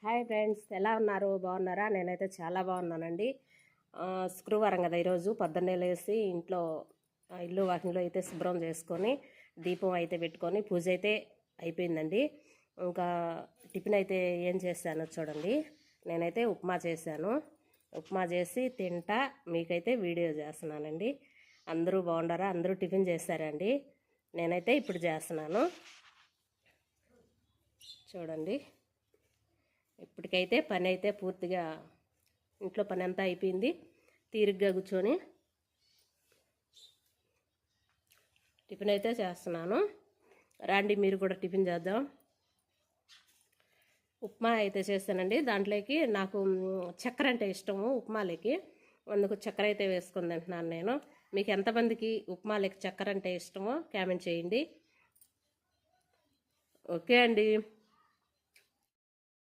Hi friends, ఎలా ఉన్నారు? బాగున్నారా? నేనైతే చాలా బాగున్నానండి. శుక్రవారం కదా ఈరోజు. పొద్దున్నే లేసి ఇంట్లో ఇల్లు వాకింగ్లో అయితే శుభ్రం చేసుకొని దీపం అయితే పెట్టుకొని పూజ అయితే అయిపోయిందండి. ఇంకా టిఫిన్ అయితే ఏం చేశానో చూడండి. నేనైతే ఉప్మా చేశాను. ఉప్మా చేసి తింటా మీకైతే వీడియో చేస్తున్నానండి. అందరూ బాగుండారా? అందరూ టిఫిన్ చేశారండి. నేనైతే ఇప్పుడు చేస్తున్నాను చూడండి. ఇప్పటికైతే పని అయితే పూర్తిగా ఇంట్లో పని అంతా అయిపోయింది. తీరిగ్గా కూర్చొని టిఫిన్ అయితే చేస్తున్నాను. రండి మీరు కూడా టిఫిన్ చేద్దాం. ఉప్మా అయితే చేస్తానండి. దాంట్లోకి నాకు చక్కెర అంటే ఇష్టము ఉప్మాలకి, అందుకు చక్కెర అయితే వేసుకుని తింటున్నాను నేను. మీకు ఎంతమందికి ఉప్మాలకి చక్కెర అంటే ఇష్టమో కామెంట్ చేయండి. ఓకే అండి.